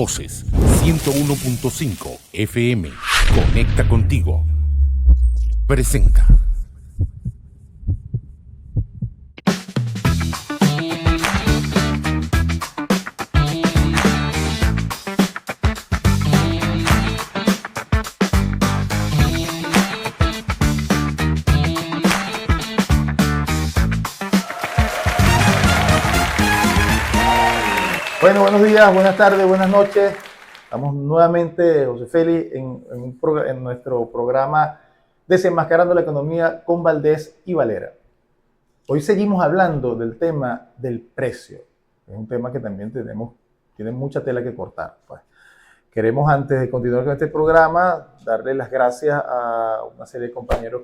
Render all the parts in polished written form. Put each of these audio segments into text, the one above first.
Voces 101.5 FM. Conecta contigo. Presenta. Bueno, buenos días, buenas tardes, buenas noches. Estamos nuevamente, José Félix, en nuestro programa Desenmascarando la Economía con Valdés y Valera. Hoy seguimos hablando del tema del precio. Es un tema que también tiene mucha tela que cortar. Pues. Queremos, antes de continuar con este programa, darle las gracias a una serie de compañeros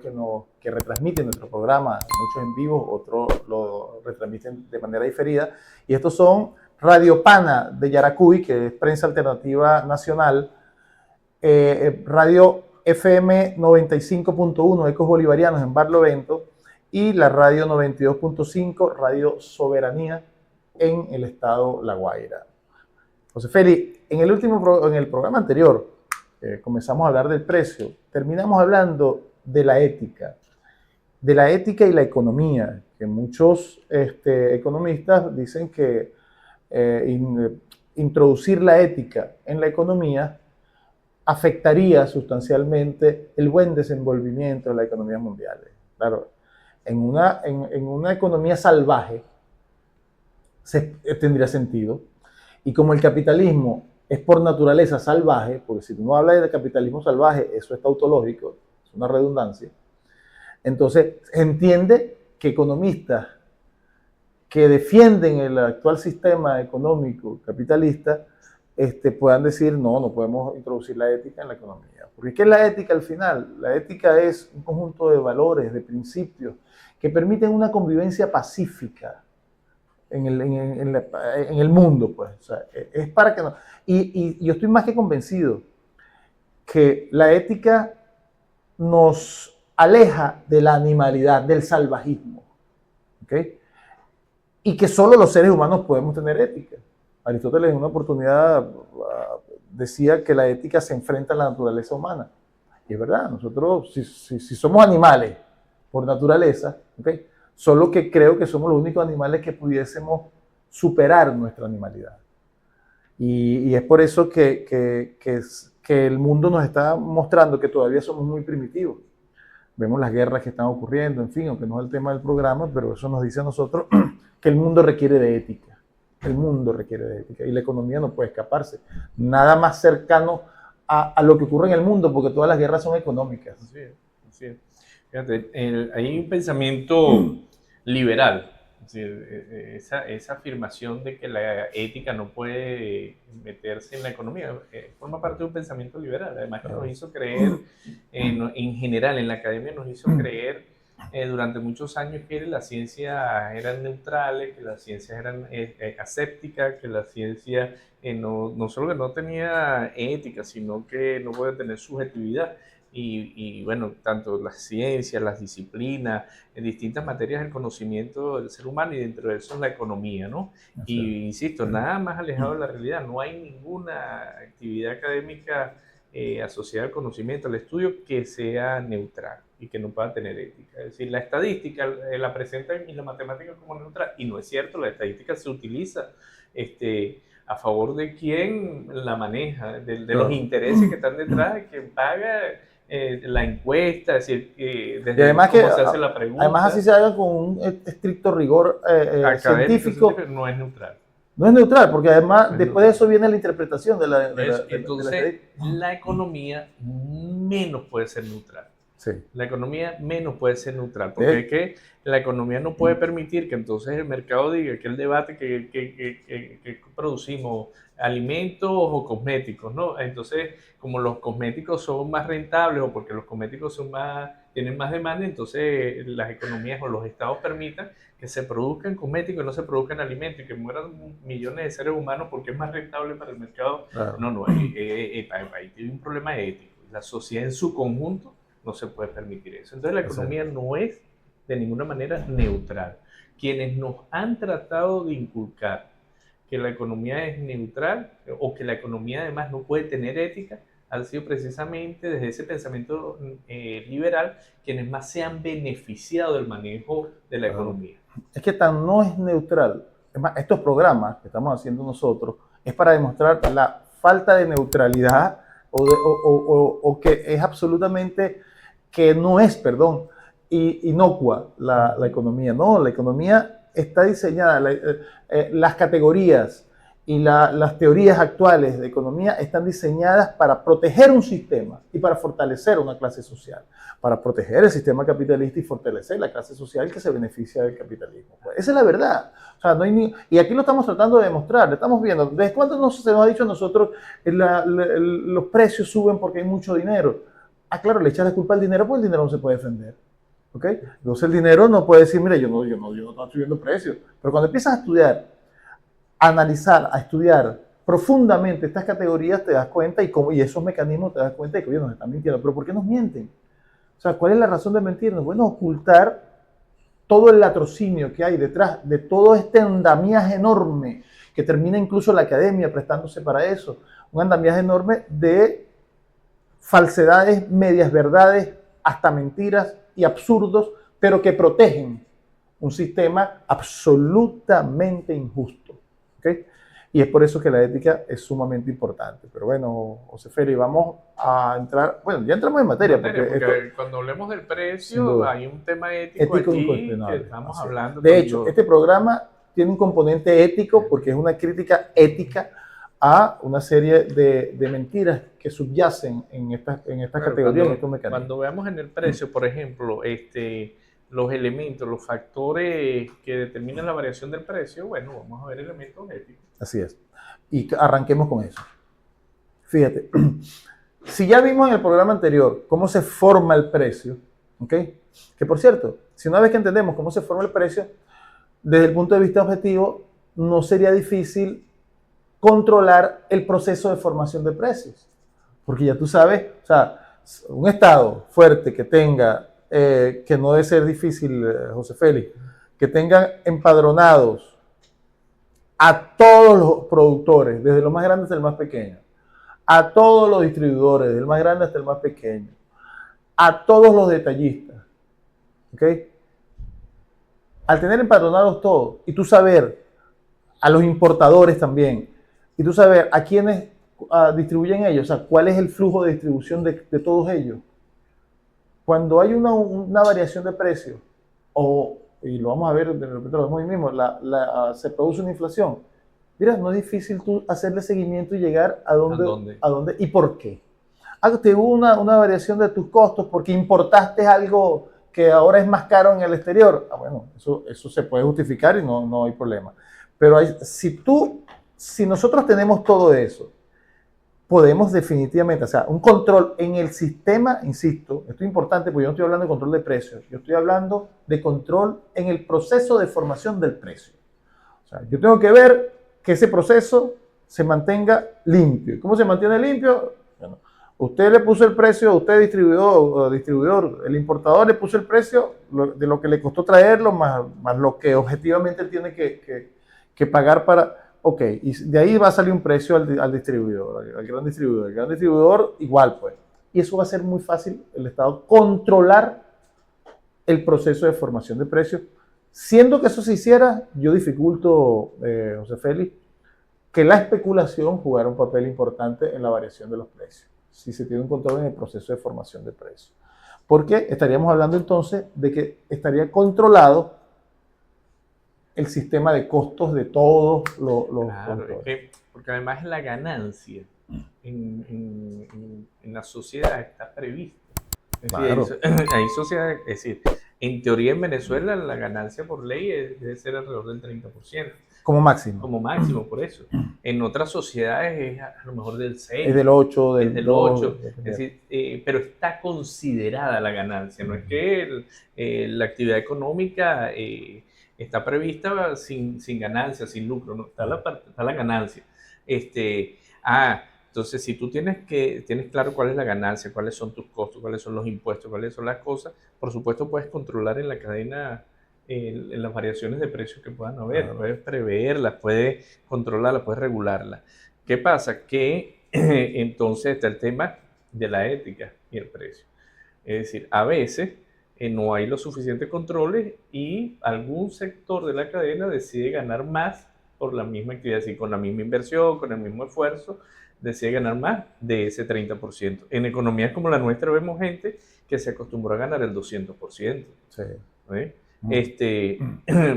que retransmiten nuestro programa, muchos en vivo, otros lo retransmiten de manera diferida. Y estos son Radio Pana de Yaracuy, que es Prensa Alternativa Nacional, Radio FM 95.1, Ecos Bolivarianos en Barlovento, y la Radio 92.5, Radio Soberanía en el estado La Guaira. José Félix, en el programa anterior comenzamos a hablar del precio, terminamos hablando de la ética y la economía, que muchos economistas dicen que introducir la ética en la economía afectaría sustancialmente el buen desenvolvimiento de la economía mundial. Claro, en una economía salvaje tendría sentido. Y como el capitalismo es por naturaleza salvaje, porque si uno habla de capitalismo salvaje, eso es tautológico, es una redundancia, entonces entiende que economistas que defienden el actual sistema económico capitalista puedan decir no podemos introducir la ética en la economía. Porque ¿qué es la ética al final? La ética es un conjunto de valores, de principios que permiten una convivencia pacífica en el mundo, pues. O sea, es para que no. Y yo estoy más que convencido que la ética nos aleja de la animalidad, del salvajismo. ¿Okay? Y que solo los seres humanos podemos tener ética. Aristóteles en una oportunidad decía que la ética se enfrenta a la naturaleza humana. Y es verdad, nosotros si somos animales por naturaleza, ¿okay? Solo que creo que somos los únicos animales que pudiésemos superar nuestra animalidad. Y es por eso que el mundo nos está mostrando que todavía somos muy primitivos. Vemos las guerras que están ocurriendo, en fin, aunque no es el tema del programa, pero eso nos dice a nosotros que el mundo requiere de ética. El mundo requiere de ética y la economía no puede escaparse. Nada más cercano a lo que ocurre en el mundo, porque todas las guerras son económicas. Sí, sí. Fíjate, hay un pensamiento liberal, es decir, esa afirmación de que la ética no puede meterse en la economía, forma parte de un pensamiento liberal, además que nos hizo creer, en general en la academia nos hizo creer durante muchos años que las ciencias eran neutrales, que las ciencias eran asépticas, que la ciencia no solo que no tenía ética, sino que no puede tener subjetividad. Y bueno, tanto las ciencias, las disciplinas, en distintas materias del conocimiento del ser humano y dentro de eso la economía, ¿no? Y insisto, nada más alejado de la realidad, no hay ninguna actividad académica asociada al conocimiento, al estudio que sea neutral y que no pueda tener ética. Es decir, la estadística la presentan y la matemática como neutral y no es cierto, la estadística se utiliza a favor de quien la maneja, de los intereses que están detrás, de quien paga la encuesta, es decir, desde y además cómo se hace la pregunta. Además así se haga con un estricto rigor científico. No es neutral. No es neutral, porque además después de eso viene la interpretación de la entonces, la economía menos puede ser neutral. Sí. La economía menos puede ser neutral, porque es que la economía no puede permitir que entonces el mercado diga que el debate que producimos alimentos o cosméticos, ¿no? Entonces, como los cosméticos son más rentables o porque los cosméticos tienen más demanda, entonces las economías o los estados permitan que se produzcan cosméticos y no se produzcan alimentos y que mueran millones de seres humanos porque es más rentable para el mercado. Claro. No, ahí tiene un problema ético. La sociedad en su conjunto no se puede permitir eso. Entonces la economía no es de ninguna manera neutral. Quienes nos han tratado de inculcar que la economía es neutral o que la economía además no puede tener ética, han sido precisamente desde ese pensamiento liberal quienes más se han beneficiado del manejo de la economía. Es que tan no es neutral. Es más, estos programas que estamos haciendo nosotros es para demostrar la falta de neutralidad o que es absolutamente, que no es, perdón, inocua la economía. No, la economía está diseñada, las categorías y las teorías actuales de economía están diseñadas para proteger un sistema y para fortalecer una clase social, para proteger el sistema capitalista y fortalecer la clase social que se beneficia del capitalismo. Pues esa es la verdad. O sea, no hay y aquí lo estamos tratando de demostrar, lo estamos viendo. ¿Desde cuándo se nos ha dicho a nosotros los precios suben porque hay mucho dinero? Ah, claro, le echas la culpa al dinero porque el dinero no se puede defender. ¿Okay? Entonces el dinero no puede decir, mira, yo no estoy subiendo precios. Pero cuando empiezas a estudiar, a analizar, a estudiar profundamente estas categorías, te das cuenta y esos mecanismos te das cuenta de que, oye, nos están mintiendo. ¿Pero por qué nos mienten? O sea, ¿cuál es la razón de mentirnos? Bueno, ocultar todo el latrocinio que hay detrás de todo este andamiaje enorme que termina incluso la academia prestándose para eso. Un andamiaje enorme de falsedades, medias verdades, hasta mentiras y absurdos, pero que protegen un sistema absolutamente injusto. ¿Okay? Y es por eso que la ética es sumamente importante. Pero bueno, José Félix, vamos a entrar, bueno, ya entramos en materia. Porque cuando hablemos del precio, hay un tema ético aquí que estamos hablando. De hecho, este programa tiene un componente ético porque es una crítica ética a una serie de mentiras que subyacen en estas categorías, en estos mecanismos. Cuando veamos en el precio, por ejemplo, los elementos, los factores que determinan la variación del precio, bueno, vamos a ver elementos éticos. Así es. Y arranquemos con eso. Fíjate, si ya vimos en el programa anterior cómo se forma el precio, ¿ok? Que por cierto, si una vez que entendemos cómo se forma el precio, desde el punto de vista objetivo, no sería difícil controlar el proceso de formación de precios. Porque ya tú sabes, o sea, un Estado fuerte que tenga, que no debe ser difícil, José Félix, que tengan empadronados a todos los productores, desde los más grandes hasta el más pequeño, a todos los distribuidores, desde el más grande hasta el más pequeño, a todos los detallistas, ¿ok? Al tener empadronados todos, y tú saber, a los importadores también, y tú saber a quiénes distribuyen ellos, o sea, cuál es el flujo de distribución de todos ellos. Cuando hay una variación de precio, y lo vamos a ver de repente hoy mismo, se produce una inflación. Mira, no es difícil tú hacerle seguimiento y llegar a dónde y por qué. Te hubo una variación de tus costos porque importaste algo que ahora es más caro en el exterior. Bueno, eso se puede justificar y no hay problema. Pero si nosotros tenemos todo eso, podemos definitivamente, o sea, un control en el sistema, insisto, esto es importante porque yo no estoy hablando de control de precios, yo estoy hablando de control en el proceso de formación del precio. O sea, yo tengo que ver que ese proceso se mantenga limpio. ¿Cómo se mantiene limpio? Bueno, usted le puso el precio, usted distribuidor, el importador le puso el precio de lo que le costó traerlo, más lo que objetivamente tiene que pagar para... Ok, y de ahí va a salir un precio al distribuidor, al gran distribuidor. El gran distribuidor igual, pues. Y eso va a ser muy fácil el Estado controlar el proceso de formación de precios. Siendo que eso se hiciera, yo dificulto, José Félix, que la especulación jugara un papel importante en la variación de los precios, si se tiene un control en el proceso de formación de precios. Porque estaríamos hablando entonces de que estaría controlado el sistema de costos de todos los productores. Porque además la ganancia en la sociedad está prevista. Es decir, hay sociedades, es decir, en teoría en Venezuela la ganancia por ley debe ser alrededor del 30%. Como máximo. Como máximo, por eso. En otras sociedades es a lo mejor del 6%. Es del 8%, del 8%. Es decir, pero está considerada la ganancia. No es que la actividad económica... está prevista sin ganancia, sin lucro, ¿no? Está la ganancia. Entonces, si tú tienes claro cuál es la ganancia, cuáles son tus costos, cuáles son los impuestos, cuáles son las cosas, por supuesto puedes controlar en la cadena las variaciones de precios que puedan haber, Claro. puedes preverlas, puedes controlarlas, puedes regularlas. ¿Qué pasa? Que entonces está el tema de la ética y el precio. Es decir, a veces no hay los suficientes controles y algún sector de la cadena decide ganar más por la misma actividad, así con la misma inversión, con el mismo esfuerzo, decide ganar más de ese 30%. En economías como la nuestra vemos gente que se acostumbró a ganar el 200%. Sí. ¿Eh?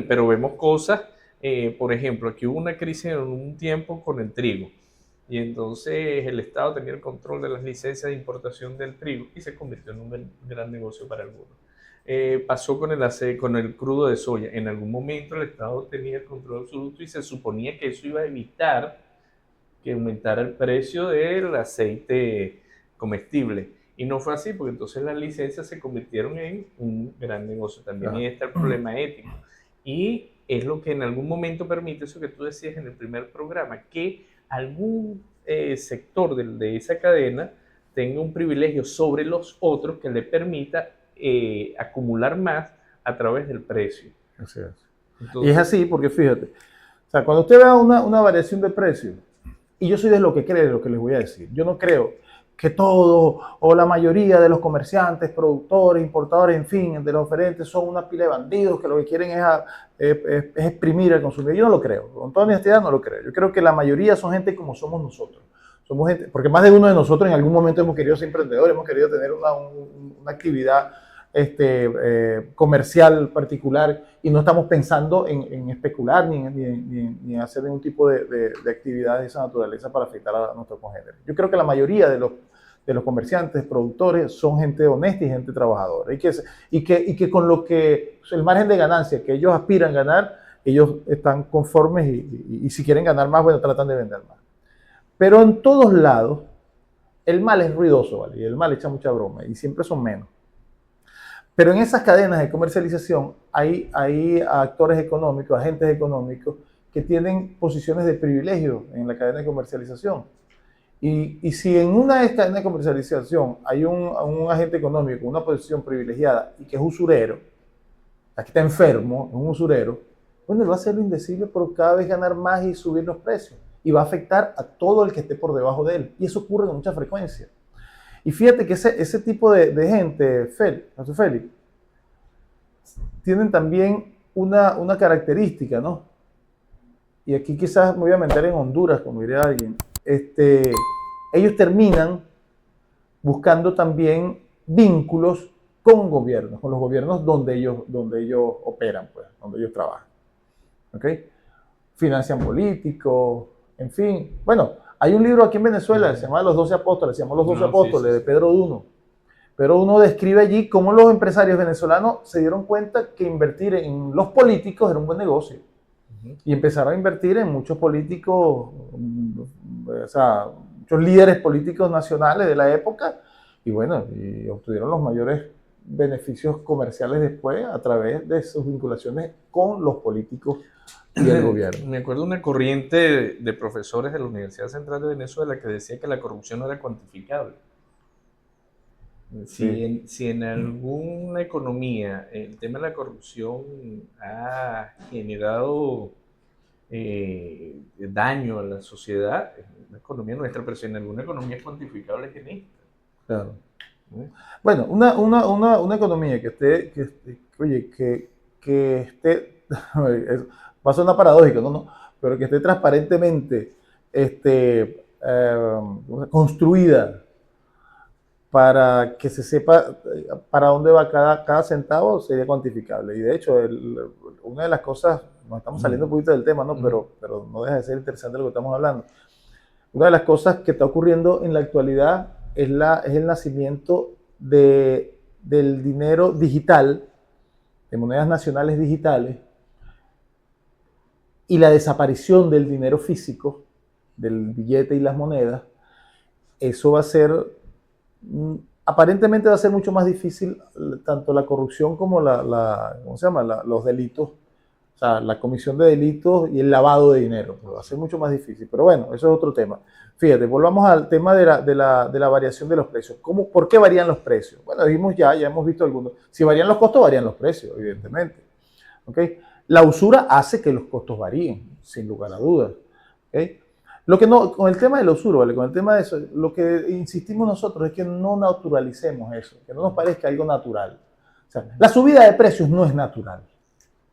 Pero vemos cosas, por ejemplo, aquí hubo una crisis en un tiempo con el trigo y entonces el Estado tenía el control de las licencias de importación del trigo y se convirtió en un gran negocio para algunos. Pasó con el crudo de soya. En algún momento el Estado tenía el control absoluto y se suponía que eso iba a evitar que aumentara el precio del aceite comestible. Y no fue así, porque entonces las licencias se convirtieron en un gran negocio también. Claro. Y ahí está el problema ético. Y es lo que en algún momento permite, eso que tú decías en el primer programa, que algún sector de esa cadena tenga un privilegio sobre los otros que le permita acumular más a través del precio. Así es. Y Entonces, es así porque fíjate, o sea, cuando usted vea una variación de precio, y yo soy de lo que cree, de lo que les voy a decir, yo no creo que todos o la mayoría de los comerciantes, productores, importadores, en fin, de los oferentes son una pila de bandidos que lo que quieren es exprimir al consumidor. Yo no lo creo, con toda honestidad no lo creo. Yo creo que la mayoría son gente como somos nosotros. Somos gente, porque más de uno de nosotros en algún momento hemos querido ser emprendedores, hemos querido tener una actividad comercial particular y no estamos pensando en especular ni en hacer ningún tipo de actividad de esa naturaleza para afectar a nuestros congéneres. Yo creo que la mayoría de los comerciantes, productores, son gente honesta y gente trabajadora y que con lo que el margen de ganancia que ellos aspiran a ganar, ellos están conformes y si quieren ganar más, bueno, tratan de vender más. Pero en todos lados, el mal es ruidoso, ¿vale? Y el mal echa mucha broma y siempre son menos. Pero en esas cadenas de comercialización hay actores económicos, agentes económicos que tienen posiciones de privilegio en la cadena de comercialización. Y si en una cadena de comercialización hay un agente económico con una posición privilegiada y que es usurero, que está enfermo, es un usurero, bueno, él va a hacer lo indecible por cada vez ganar más y subir los precios. Y va a afectar a todo el que esté por debajo de él. Y eso ocurre con mucha frecuencia. Y fíjate que ese tipo de gente, José Félix, tienen también una característica, ¿no? Y aquí quizás me voy a meter en Honduras, como diría alguien. Ellos terminan buscando también vínculos con gobiernos, con los gobiernos donde ellos operan, pues, donde ellos trabajan. ¿Ok? Financian políticos, en fin. Bueno, hay un libro aquí en Venezuela, se llama Los 12 Apóstoles, se llama Los 12 Apóstoles, de Pedro Duno. Pero uno describe allí cómo los empresarios venezolanos se dieron cuenta que invertir en los políticos era un buen negocio. Y empezaron a invertir en muchos políticos, o sea, muchos líderes políticos nacionales de la época, y bueno, y obtuvieron los mayores beneficios comerciales después a través de sus vinculaciones con los políticos y el gobierno. Me acuerdo de una corriente de profesores de la Universidad Central de Venezuela que decía que la corrupción no era cuantificable. Sí. Si en alguna economía el tema de la corrupción ha generado daño a la sociedad, es una economía nuestra, pero si en alguna economía es cuantificable es en esta. Claro. Bueno, una economía que esté, va a sonar paradójico, ¿no? Pero que esté transparentemente construida para que se sepa para dónde va cada centavo, sería cuantificable. Y de hecho, una de las cosas, nos estamos saliendo un poquito del tema, ¿no? Pero no deja de ser interesante lo que estamos hablando. Una de las cosas que está ocurriendo en la actualidad es el nacimiento del dinero digital, de monedas nacionales digitales, y la desaparición del dinero físico, del billete y las monedas. Eso va a ser, aparentemente va a ser mucho más difícil tanto la corrupción como los delitos, o sea, la comisión de delitos y el lavado de dinero. Va a ser mucho más difícil, pero bueno, eso es otro tema. Fíjate, volvamos al tema de la variación de los precios. ¿Por qué varían los precios? Bueno, dijimos ya hemos visto algunos. Si varían los costos, varían los precios, evidentemente. ¿ok? La usura hace que los costos varíen, sin lugar a dudas, ¿ok? Lo que no, con el tema de la usura, ¿vale? Con el tema de eso, lo que insistimos nosotros es que no naturalicemos eso, que no nos parezca algo natural. O sea, la subida de precios no es natural,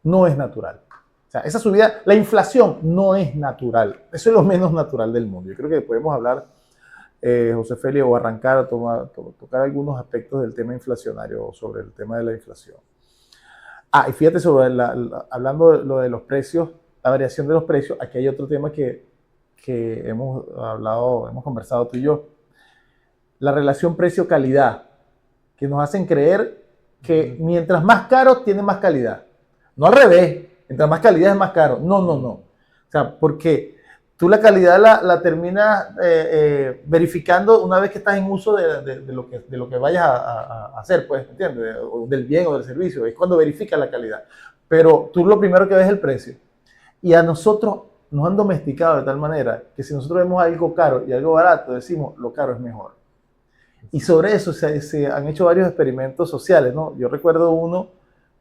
no es natural. O sea, esa subida, la inflación no es natural, eso es lo menos natural del mundo. Yo creo que podemos hablar, José Félix, o arrancar a tocar algunos aspectos del tema inflacionario, sobre el tema de la inflación. Y fíjate, hablando de lo de los precios, la variación de los precios, aquí hay otro tema que hemos hablado, hemos conversado tú y yo, la relación precio-calidad, que nos hacen creer que mientras más caro tiene más calidad. No al revés, mientras más calidad es más caro. No. O sea, porque tú la calidad la terminas verificando una vez que estás en uso de lo que vayas a hacer, pues, ¿entiendes? O del bien o del servicio. Es cuando verificas la calidad. Pero tú lo primero que ves es el precio. Y a nosotros nos han domesticado de tal manera que si nosotros vemos algo caro y algo barato, decimos lo caro es mejor. Y sobre eso se han hecho varios experimentos sociales, ¿no? Yo recuerdo uno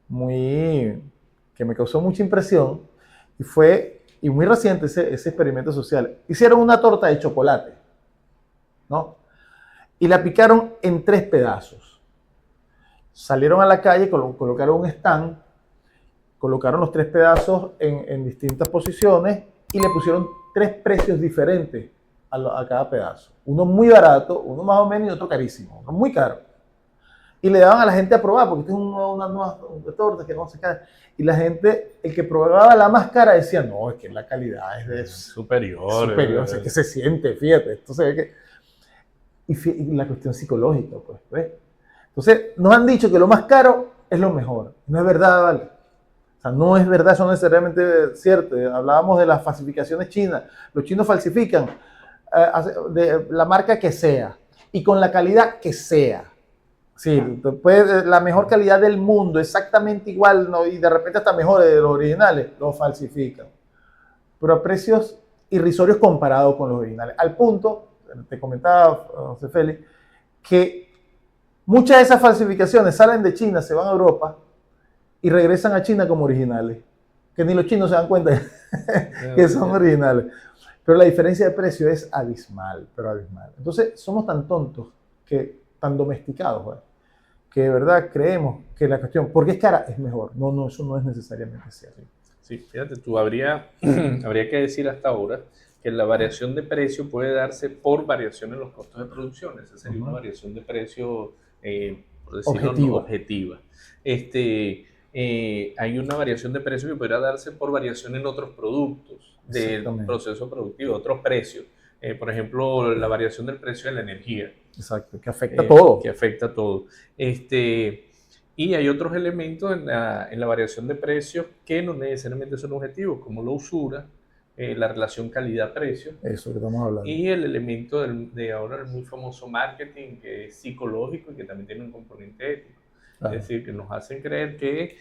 que me causó mucha impresión y muy reciente ese experimento social. Hicieron una torta de chocolate, ¿no? Y la picaron en 3 pedazos. Salieron a la calle, colocaron un stand, colocaron los 3 pedazos en distintas posiciones y le pusieron 3 precios diferentes a cada pedazo. Uno muy barato, uno más o menos y otro carísimo, uno muy caro. Y le daban a la gente a probar, porque esta es una nueva torta que no se cae. Y la gente, el que probaba la más cara decía, no, es que la calidad es superior, es que se siente, fíjate. Esto se ve que... Y la cuestión psicológica, pues, ¿ves? Entonces, nos han dicho que lo más caro es lo mejor. No es verdad, ¿vale? O sea, no es verdad, eso no es necesariamente cierto. Hablábamos de las falsificaciones chinas. Los chinos falsifican de la marca que sea y con la calidad que sea. Sí, la mejor calidad del mundo, exactamente igual, ¿no? Y de repente hasta mejor de los originales, lo falsifican. Pero a precios irrisorios comparados con los originales. Al punto, te comentaba José Félix, que muchas de esas falsificaciones salen de China, se van a Europa y regresan a China como originales. Que ni los chinos se dan cuenta que son originales. Pero la diferencia de precio es abismal, pero abismal. Entonces, somos tan tontos, tan domesticados, ¿verdad? Que de verdad creemos que la cuestión, porque es cara, es mejor. No, eso no es necesariamente cierto. Sí, fíjate, habría que decir hasta ahora que la variación de precio puede darse por variación en los costos de producción. Esa sería una variación de precio, por decirlo, objetiva. Hay una variación de precio que podría darse por variación en otros productos del proceso productivo, otros precios. Por ejemplo, la variación del precio de la energía. Exacto, que afecta todo. Que afecta a todo. Y hay otros elementos en la variación de precios que no necesariamente son objetivos, como la usura, la relación calidad-precio. Eso que estamos hablando. Y el elemento de ahora el muy famoso marketing, que es psicológico y que también tiene un componente ético. Claro. Es decir, que nos hacen creer que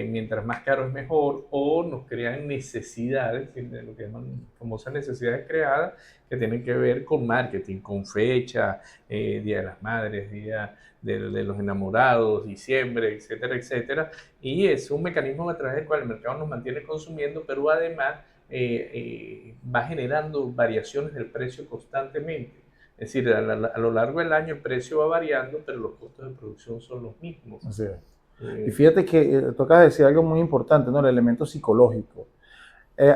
mientras más caro es mejor, o nos crean necesidades, lo que llaman famosas necesidades creadas, que tienen que ver con marketing, con fecha, Día de las Madres, Día de los Enamorados, diciembre, etcétera, etcétera. Y es un mecanismo a través del cual el mercado nos mantiene consumiendo, pero además va generando variaciones del precio constantemente. Es decir, a lo largo del año el precio va variando, pero los costos de producción son los mismos. Así es. Y fíjate que tocas decir algo muy importante, ¿no? El elemento psicológico.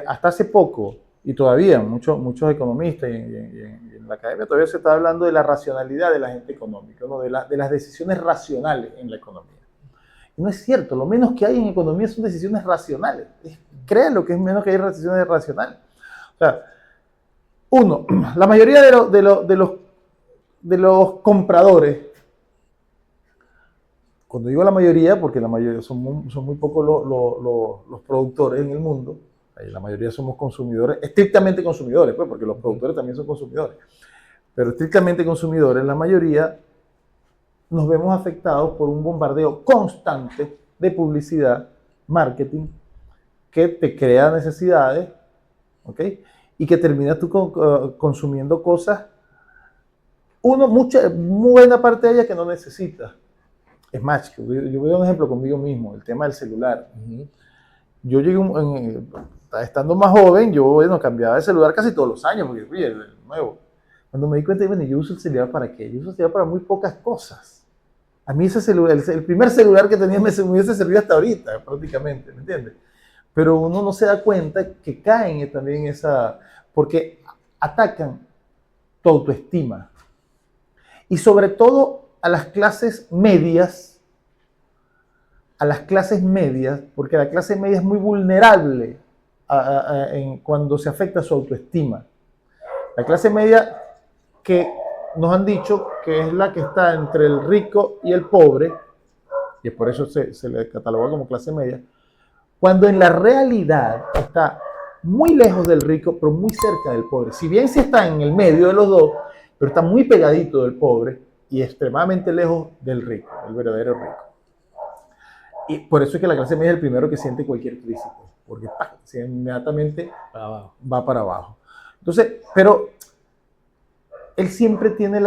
Hasta hace poco, y todavía muchos economistas y en la academia todavía se está hablando de la racionalidad del agente económico, ¿no? de las decisiones racionales en la economía. Y no es cierto, lo menos que hay en economía son decisiones racionales. Créanlo que es menos que hay decisiones racionales. O sea, uno, la mayoría de los compradores, cuando digo la mayoría, porque la mayoría son muy pocos los productores en el mundo, la mayoría somos consumidores, estrictamente consumidores, pues, porque los productores también son consumidores, pero estrictamente consumidores, la mayoría nos vemos afectados por un bombardeo constante de publicidad, marketing, que te crea necesidades, ¿ok? Y que terminas tú consumiendo cosas, muy buena parte de ellas que no necesitas. Es más, yo voy a dar un ejemplo conmigo mismo, el tema del celular. yo llegué, estando más joven, yo bueno, cambiaba de celular casi todos los años, porque oye, el nuevo. Cuando me di cuenta, bueno, yo uso el celular para qué? Yo uso el celular para muy pocas cosas. A mí ese celular, el primer celular que tenía me hubiese servido hasta ahorita, prácticamente, ¿me entiendes? Pero uno no se da cuenta que caen también en esa, porque atacan tu autoestima. Y sobre todo a las clases medias, porque la clase media es muy vulnerable cuando se afecta su autoestima. La clase media que nos han dicho que es la que está entre el rico y el pobre, y por eso se le cataloga como clase media, cuando en la realidad está muy lejos del rico, pero muy cerca del pobre. Si bien sí está en el medio de los dos, pero está muy pegadito del pobre y extremadamente lejos del rico, el verdadero rico. Y por eso es que la clase media es el primero que siente cualquier crisis, porque inmediatamente va para abajo. Entonces, pero él siempre tiene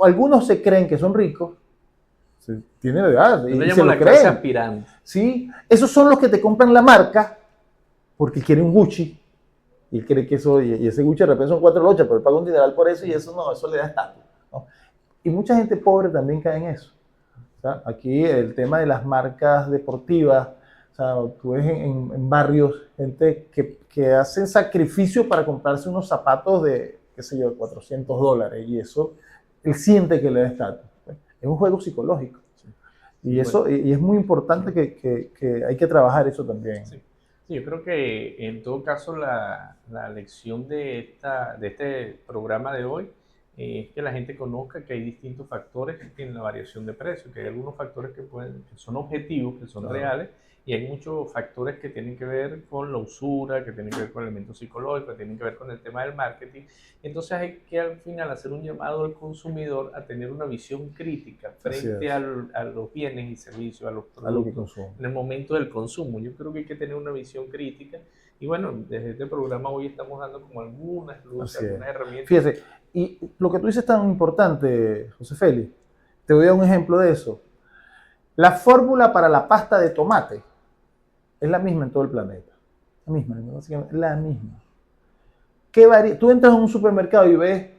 algunos se creen que son ricos, tienen la edad y se lo creen. Aspirante. Sí, esos son los que te compran la marca porque quieren un Gucci y él cree que eso, y ese Gucci de repente son 4 lochas, pero él paga un dineral por eso y eso no, eso le da estatus, ¿no? Y mucha gente pobre también cae en eso. O sea, aquí el tema de las marcas deportivas, o sea, tú ves en barrios gente que hacen sacrificio para comprarse unos zapatos de, qué sé yo, $400 y eso, él siente que le da estatus. Es un juego psicológico. Sí. Y eso, bueno, y es muy importante que hay que trabajar eso también. Sí. Sí, yo creo que en todo caso la lección de este programa de hoy es que la gente conozca que hay distintos factores en la variación de precios, que hay algunos factores que son objetivos, que son reales, y hay muchos factores que tienen que ver con la usura, que tienen que ver con elementos psicológicos, que tienen que ver con el tema del marketing. Entonces hay que al final hacer un llamado al consumidor a tener una visión crítica frente a los bienes y servicios, a los productos, en el momento del consumo. Yo creo que hay que tener una visión crítica. Y bueno, desde este programa hoy estamos dando como algunas luces, algunas herramientas. Fíjese, y lo que tú dices es tan importante, José Félix, te voy a dar un ejemplo de eso. La fórmula para la pasta de tomate es la misma en todo el planeta. La misma. Tú entras a un supermercado y ves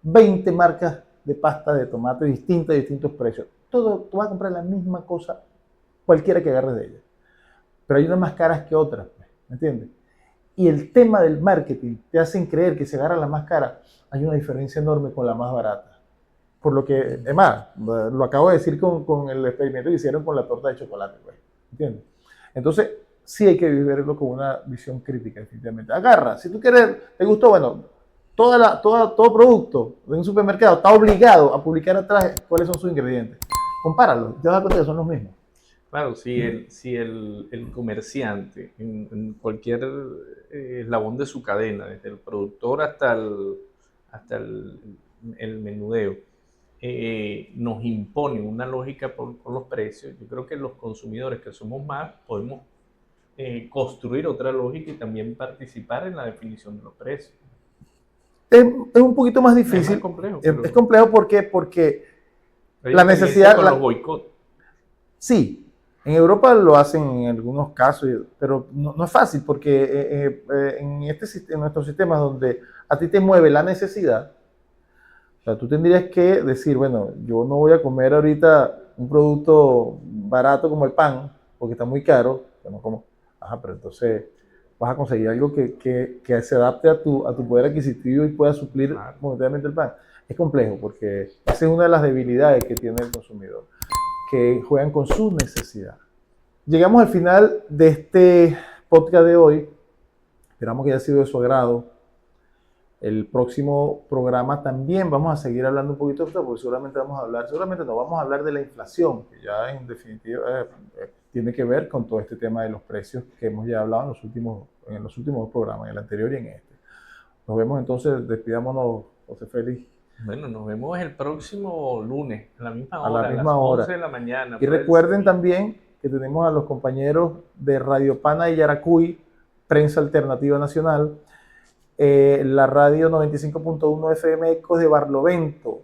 20 marcas de pasta de tomate distintas, de distintos precios. Tú vas a comprar la misma cosa, cualquiera que agarres de ellas. Pero hay unas más caras que otras, ¿me entiendes? Y el tema del marketing te hacen creer que si agarras la más cara, hay una diferencia enorme con la más barata. Por lo que, además, lo acabo de decir con el experimento que hicieron con la torta de chocolate, pues, ¿entiendes? Entonces, sí hay que vivirlo con una visión crítica, definitivamente. Agarra, si tú quieres, te gustó, bueno, todo producto de un supermercado está obligado a publicar atrás cuáles son sus ingredientes. Compáralos, te vas a dar cuenta que son los mismos. Claro, si el comerciante en cualquier eslabón de su cadena, desde el productor hasta el menudeo, nos impone una lógica por los precios, yo creo que los consumidores que somos más podemos construir otra lógica y también participar en la definición de los precios. Es un poquito más difícil. Es complejo. Es complejo porque la necesidad... Con los boicots. Sí. En Europa lo hacen en algunos casos, pero no es fácil porque en nuestros sistemas donde a ti te mueve la necesidad, o sea, tú tendrías que decir, bueno, yo no voy a comer ahorita un producto barato como el pan, porque está muy caro, no como, pero entonces vas a conseguir algo que se adapte a tu poder adquisitivo y pueda suplir momentáneamente el pan. Es complejo porque esa es una de las debilidades que tiene el consumidor, que juegan con su necesidad. Llegamos al final de este podcast de hoy. Esperamos que haya sido de su agrado. El próximo programa también vamos a seguir hablando un poquito de esto, porque seguramente vamos a hablar de la inflación, que ya en definitiva tiene que ver con todo este tema de los precios que hemos ya hablado en los últimos programas, en el anterior y en este. Nos vemos entonces, despidámonos, José Félix. Bueno, nos vemos el próximo lunes, a la misma hora, a las 11 de la mañana. Y recuerden también que tenemos a los compañeros de Radio Pana y Yaracuy, Prensa Alternativa Nacional, la radio 95.1 FM Ecos de Barlovento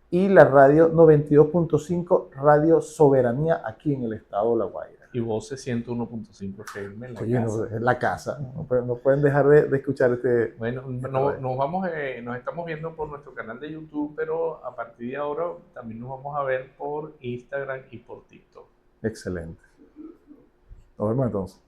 y la radio 92.5 Radio Soberanía aquí en el estado de La Guaira. y Voces 101.5 FM en la Oye, casa. no, es la casa. No pueden dejar de escuchar este. Bueno, nos estamos viendo por nuestro canal de YouTube, pero a partir de ahora también nos vamos a ver por Instagram y por TikTok. Excelente. Nos vemos entonces.